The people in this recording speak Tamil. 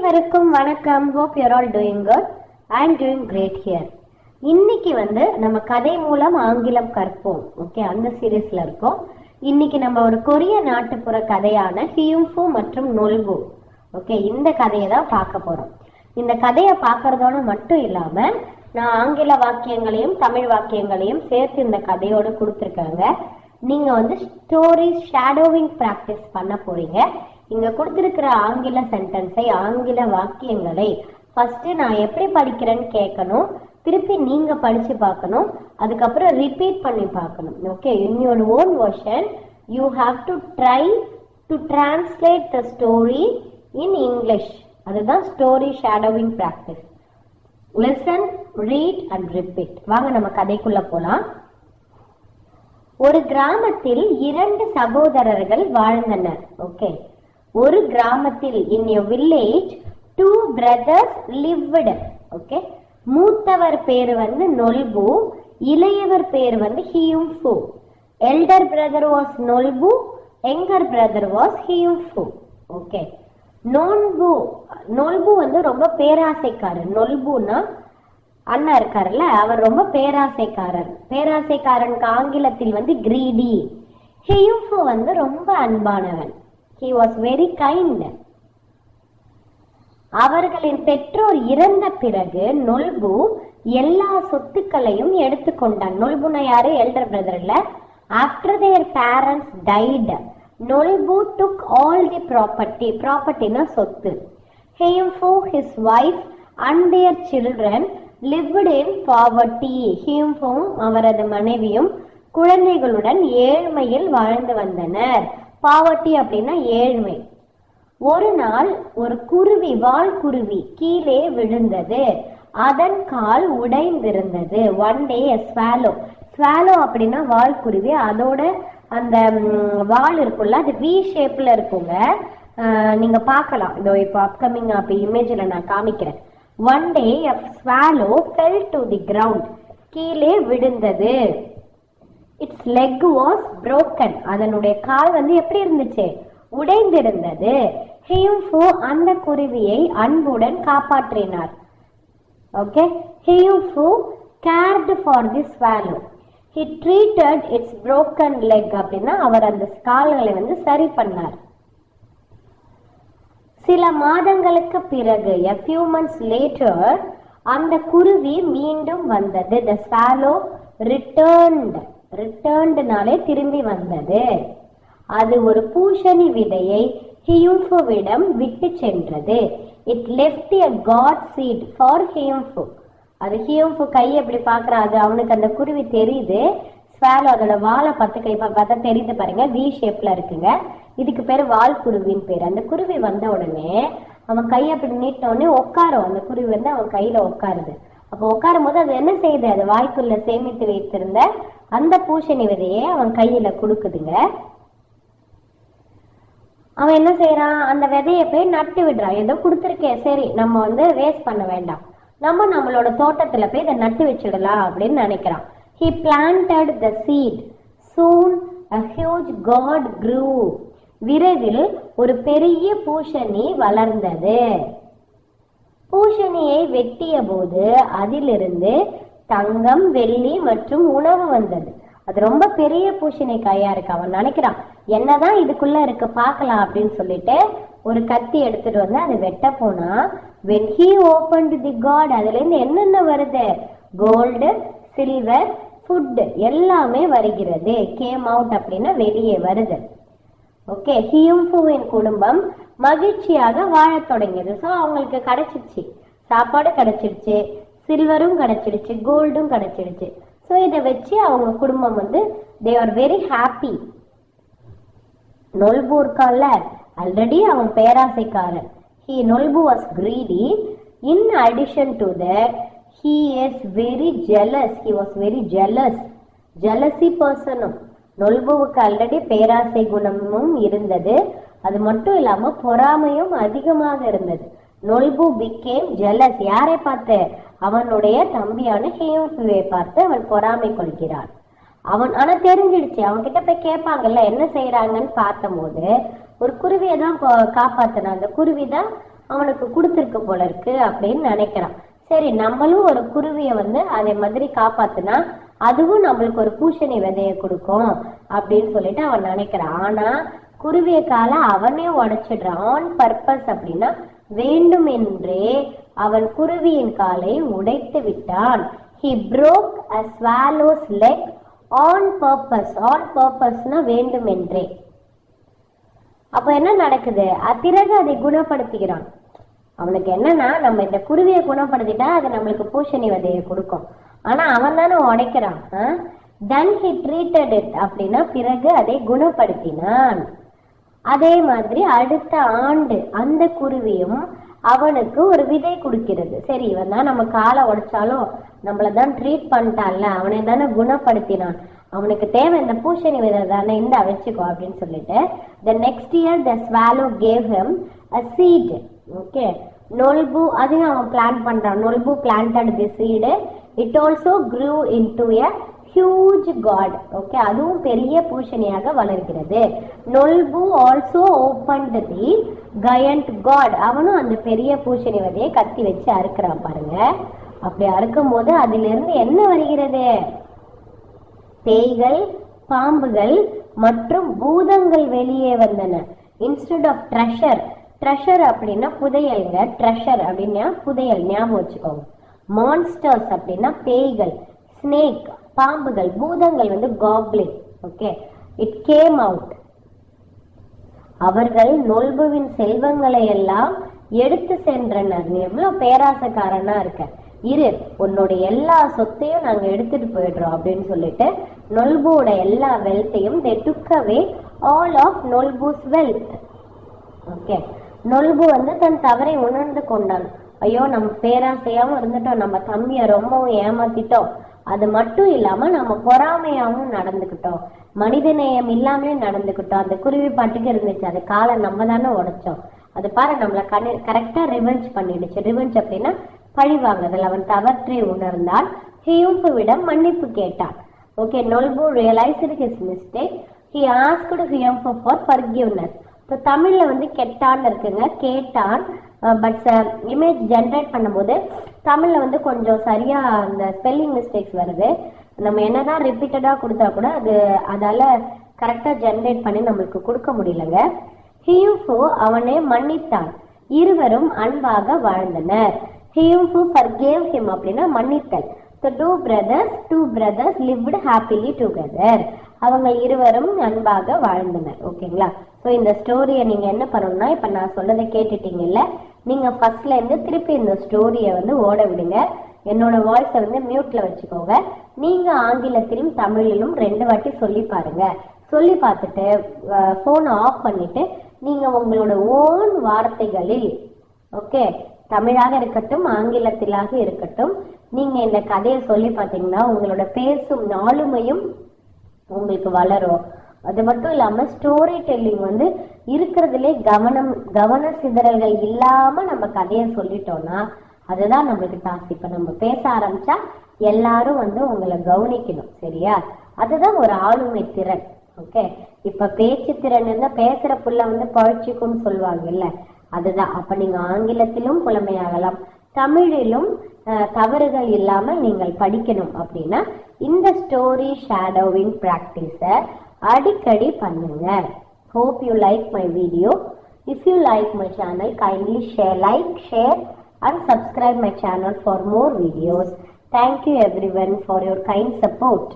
அனைவருக்கும் வணக்கம். hope you're all doing good. I'm doing great here. இன்னைக்கு நம்ம கதை மூலம் ஆங்கிலம் கற்போம். ஓகே, அந்த சீரீஸ்ல இருக்கோம். இன்னைக்கு நம்ம ஒரு கொரிய நாட்டுப்புற கதையான ஹியும்ஃபு மற்றும் நொல்பு, ஓகே, இந்த கதையை தான் பார்க்க போறோம். இந்த கதையை பார்க்கறதோட மட்டும் இல்லாம நான் ஆங்கில வாக்கியங்களையும் தமிழ் வாக்கியங்களையும் சேர்த்து இந்த கதையோடு கொடுத்துருக்காங்க. நீங்க ஸ்டோரி ஷேடோவிங் பிராக்டிஸ் பண்ண போறீங்க. இங்க கொடுத்திருக்கிற ஆங்கில சென்டென்ஸை, ஆங்கில வாக்கியங்களை ஃபர்ஸ்ட் நான் எப்படி படிக்கிறேன்னு கேட்கணும், திருப்பி நீங்க படிச்சு பார்க்கணும், அதுக்கப்புறம் ரிப்பீட் பண்ணி பார்க்கணும். Okay, in your own version you have to try to translate the story in English. அதுதான் story shadowing practice. Listen, read and repeat. வாங்க நம்ம கதைக்குள்ள போலாம். ஒரு கிராமத்தில் இரண்டு சகோதரர்கள் வாழ்ந்தனர். ஓகே, ஒரு கிராமத்தில் in a village two brothers lived. Okay, மூத்தவர் பேர் நொல்பு, இளையவர் பேர் Heungbu. elder brother was Nolbu, younger brother was Heungbu. Okay, Nolbu ரொம்ப பேராசைக்காரர். நொல்புனா அண்ணா இருக்காருல்ல, அவர் ரொம்ப பேராசைக்காரர். பேராசைக்காரனுக்கு ஆங்கிலத்தில் கிரீடி. ஹியும்ஃபு ரொம்ப அன்பானவன். He was very kind. அவர்களின் பெற்றோர் இறந்த பிறகு நொல்பு எல்லா சொத்துக்களையும் எடுத்துக்கொண்டான். நொல்புனா யாரு? எல்டர் பிரதர் இல்ல. After their parents died, நொல்பு took all the property. Propertyனா சொத்து. Hiyumfu, his wife and their children lived in poverty. ஹியும்ஃபு அவரது மனைவியும் குழந்தைகளுடன் ஏழ்மையில் வாழ்ந்து வந்தனர். பாவர்ட்டி அப்படின்னா ஏழ்மை. ஒரு நாள் ஒரு குருவி, வால்குருவி கீழே விழுந்தது. அதன் கால் உடைந்திருந்தது. One day swallow. ஸ்வாலோ அப்படின்னா வால்குருவி. அதோட அந்த வால் இருக்குல்ல, அது வி ஷேப்ல இருக்குங்க. நீங்க பார்க்கலாம், இதோ இப்போ அப்கமிங் இமேஜ்ல நான் காமிக்கிறேன். One day swallow fell to the ground. கீழே விழுந்தது. Its leg was broken. அதனுடைய கால் எப்படி இருந்துச்சு? உடைந்திருந்தது. ஹியும்ஃபு அந்த குருவியை அன்புடன் காப்பாற்றினார். Okay, Heungbu cared for the swallow. He treated its broken leg. அப்படின்னா அவர் அந்த கால்களை சரி பண்ணார். சில மாதங்களுக்கு பிறகு, a few months later, அந்த குருவி மீண்டும் வந்தது. The swallow returned. ரிட்டர்ன்ட்னாலே திரும்பி வந்தது. அது ஒரு பூசணி விதையை ஹியும்ஃபுவிடம் விட்டு சென்றது. It left a god seed for ஹியும்ஃபு. அது ஹியும்ஃபு கை எப்படி பார்க்கறா, அது அவனுக்கு அந்த குருவி தெரியுது. ஸ்வாலோ அதோட வாழை பார்த்தா தெரியுது பாருங்க, வி ஷேப்ல இருக்குங்க. இதுக்கு பேர் வால் குருவின்னு பேர். அந்த குருவி வந்த உடனே அவன் கையை அப்படி நீட்ட உடனே உட்காரும். அந்த குருவி அவன் கையில உட்காருது. அப்போ உட்காரும் போது அது என்ன செய்யுது? அது வாய்க்குள்ள சேமித்து வைத்திருந்த அந்த பூசணி விதையை அவன் கையில கொடுக்குதுங்க. அவன் என்ன செய்யறான்? அந்த விதையை போய் நட்டு விடுறான். ஏதோ கொடுத்துருக்கேன், சரி நம்ம வேஸ்ட் பண்ண வேண்டாம், நம்மளோட தோட்டத்துல போய் இதை நட்டு வச்சிடலாம் அப்படின்னு நினைக்கிறான். He planted the seed. Soon a huge gourd grew. விரைவில் ஒரு பெரிய பூசணி வளர்ந்தது. பூசணியை வெட்டிய போது அதிலிருந்து தங்கம், வெள்ளி மற்றும் உணவு வந்தது. அது ரொம்ப பெரிய பூசணிக்காயா இருக்கு. அவன் நினைக்கிறான், என்னதான் இதுக்குள்ள இருக்கு பார்க்கலாம் அப்படின்னு சொல்லிட்டு ஒரு கத்தி எடுத்துட்டு அதை வெட்ட போனா, when he opened the gourd, அதுல இருந்து என்னென்ன வருது? கோல்டு, சில்வர், ஃபுட் எல்லாமே வருகிறது. கேம் அவுட் அப்படின்னா வெளியே வருது. ஓகே, ஹியும்ஃபுவின் குடும்பம் மகிழ்ச்சியாக வாழத் தொடங்கியது. ஸோ அவங்களுக்கு கிடைச்சிடுச்சு, சாப்பாடு கிடைச்சிடுச்சு, சில்வரும் கிடைச்சிடுச்சு, கோல்டும் கிடைச்சிடுச்சு. ஸோ இதை வச்சு அவங்க குடும்பம் they are very happy. நொல்பு இருக்கான்ல, ஆல்ரெடி அவன் பேராசைக்காரன். நொல்பு was greedy. In addition to that, he is very jealous. He was very jealous. Jealousy person. நொல்புவுக்கு ஆல்ரெடி பேராசை குணமும் இருந்தது. அது மட்டும் இல்லாம பொறாமையும் அதிகமாக இருந்தது. நொல்பு became jealous. யாரை பார்த்து? அவனுடைய தம்பியான ஹியும்ஃபுவை பார்த்து அவன் பொறாமை கொள்கிறான். அவன் ஆனா தெரிஞ்சிடுச்சு. அவன் கிட்ட போய் கேட்பாங்கல்ல என்ன செய்யறாங்கன்னு பார்த்த போது ஒரு குருவியை தான் காப்பாத்தினான். அந்த குருவி தான் அவனுக்கு கொடுத்துருக்கு போல இருக்கு அப்படின்னு நினைக்கிறான். சரி, நம்மளும் ஒரு குருவியை வந்து அதே மாதிரி காப்பாத்துனா அதுவும் நம்மளுக்கு ஒரு பூசணி விதைய கொடுக்கும் அப்படின்னு சொல்லிட்டு அவன் நினைக்கிறான். ஆனா குருவிய காலை அவனே உடைச்சிடுறான். ஆன் பர்பஸ் அப்படின்னா வேண்டுமென்றே அவன் குருவியின் காலை உடைத்து விட்டான். He broke a swallow's leg on purpose. On purposeனா வேண்டுமென்றே. அப்ப என்ன நடக்குது? பிறகு அதை குணப்படுத்துகிறான். அவனுக்கு என்னன்னா, நம்ம இந்த குருவியை குணப்படுத்திட்டா அது நம்மளுக்கு பூசணி விதையை கொடுக்கும். ஆனா அவன் தானே உடைக்கிறான். Then he treated it அப்படின்னா பிறகு அதை குணப்படுத்தினான். அதே மாதிரி அடுத்த ஆண்டு அந்த குருவியும் அவனுக்கு ஒரு விதை கொடுக்கிறது. சரி, இவன் தான் நம்ம காலை உடைச்சாலும் நம்மளதான் ட்ரீட் பண்ணிட்டான்ல, அவனை தானே குணப்படுத்தினான், அவனுக்கு தேவை இந்த பூசணி விதை தானே, இந்த வச்சுக்கோ அப்படின்னு சொல்லிட்டு the next year the swallow gave him a seed. Okay, நொல்பு அதையும் அவன் பிளான் பண்றான். நொல்பு planted the seed. It also grew into a huge god. Okay, அதுவும் பெரிய பூசணியாக வளர்கிறது. நொல்பு also opened the giant god. அவனும் அந்த பெரிய பூசணி விதையை கத்தி வச்சு அறுக்கிறான் பாருங்க. அப்படி அறுக்கும் போது அதிலிருந்து என்ன வருகிறது? பேய்கள், பாம்புகள் மற்றும் பூதங்கள் வெளியே வந்தன. இன்ஸ்டெட் ஆஃப் ட்ரெஷர், ட்ரெஷர் அப்படின்னா புதையல்ங்க, ட்ரெஷர் அப்படின்னா புதையல், ஞாபகம் வச்சுக்கோங்க. மான்ஸ்டர்ஸ் அப்படின்னா பேய்கள், ஸ்னேக் பாம்புகள், பூதங்கள் வந்து goblin. Okay, it came out. அவர்கள் நொல்புவின் செல்வங்களை எல்லாம் எடுத்து சென்றனர். நீ எவ்வளவு பேராசக்காரனா இருக்க, இரு உன்னுடைய எல்லா சொத்தையும் நாங்க எடுத்துட்டு போயிடுறோம் அப்படின்னு சொல்லிட்டு நொல்புவோட எல்லா வெல்த்தையும் they took away all of Nolbu's wealth. Okay, Nolbu வந்து தன் தவறை உணர்ந்து கொண்டான். ஐயோ, நம்ம பேராசையாவும் இருந்துட்டோம், நம்ம தம்பிய ரொம்பவும் ஏமாத்திட்டோம், அது மட்டும் இல்லாம நம்ம பொறாமையாவும் நடந்துக்கிட்டோம், மனிதநேயம் இல்லாமே நடந்துக்கிட்டோம். அந்த குருவி பாட்டுக்கு இருந்துச்சு, அது காலை நம்ம தானே உடைச்சோம், அது பாரு நம்மள கரெக்டா ரிவெஞ்ச் பண்ணிடுச்சு. ரிவெஞ்ச் அப்படின்னா பழிவாங்குதல். அவன் தவற்றை உணர்ந்தான். ஹியூம்புவிடம் மன்னிப்பு கேட்டான். Okay, Nolbu realized his mistake. He asked Hyumphu for forgiveness. இப்போ தமிழ்ல வந்து கெட்டான்னு இருக்குங்க, கேட்டான். பட் இமேஜ் ஜென்ரேட் பண்ணும்போது தமிழ்ல வந்து கொஞ்சம் சரியா அந்த ஸ்பெல்லிங் மிஸ்டேக்ஸ் வருது. நம்ம என்னதான் ரிப்பீட்டடா கொடுத்தா கூட அதால கரெக்டா ஜென்ரேட் பண்ணி நம்மளுக்கு கொடுக்க முடியலங்க. ஹியூம்பு அவனை மன்னித்தான். இருவரும் அன்பாக வாழ்ந்தனர். ஹியூம்பு forgave him அப்படின்னா மன்னித்தல். So two brothers lived happily together. அவங்க இருவரும் அன்பாக வாழ்ந்தனர். ஓகேங்களா? ஸோ இந்த ஸ்டோரியை நீங்க என்ன பண்ணணும்னா, இப்ப நான் சொன்னதை கேட்டுட்டீங்கல்ல, நீங்க ஃபர்ஸ்ட்ல இருந்து திருப்பி இந்த ஸ்டோரியை வந்து ஓட விடுங்க. என்னோட வாய்ஸை வந்து மியூட்ல வச்சுக்கோங்க. நீங்க ஆங்கிலத்திலும் தமிழிலும் 2 வாட்டி சொல்லி பாருங்க. சொல்லி பார்த்துட்டு போனை ஆஃப் பண்ணிட்டு நீங்க உங்களோட ஓன் வார்த்தைகளில், ஓகே, தமிழாக இருக்கட்டும் ஆங்கிலத்திலாக இருக்கட்டும், நீங்க இந்த கதையை சொல்லி பார்த்தீங்கன்னா உங்களோட பேசும் ஆளுமையும் உங்களுக்கு வளரும். அது மட்டும் இல்லாம ஸ்டோரி டெல்லிங் வந்து இருக்கிறதுலே கவன சிதறல்கள் இல்லாம நம்ம கதையை சொல்லிட்டோம்னா அதுதான் நம்மளுக்கு டாஸ்க். இப்ப நம்ம பேச ஆரம்பிச்சா எல்லாரும் வந்து உங்களை கவனிக்கணும், சரியா? அதுதான் ஒரு ஆளுமை திறன். ஓகே, இப்ப பேச்சு திறன் இருந்தா பேசுற புள்ள வந்து பழிச்சுக்கும்னு சொல்லுவாங்க இல்ல, அதுதான். அப்ப நீங்க ஆங்கிலத்திலும் புலமையாகலாம், தமிழிலும் தவறுகள் இல்லாமல் நீங்கள் படிக்கணும் அப்படின்னா இந்த ஸ்டோரி ஷேடோவிங் பிராக்டிஸ அடிக்கடி பண்ணுங்க. Hope you like my video. If you like my channel, kindly share and subscribe my channel for more videos. Thank you everyone for your kind support.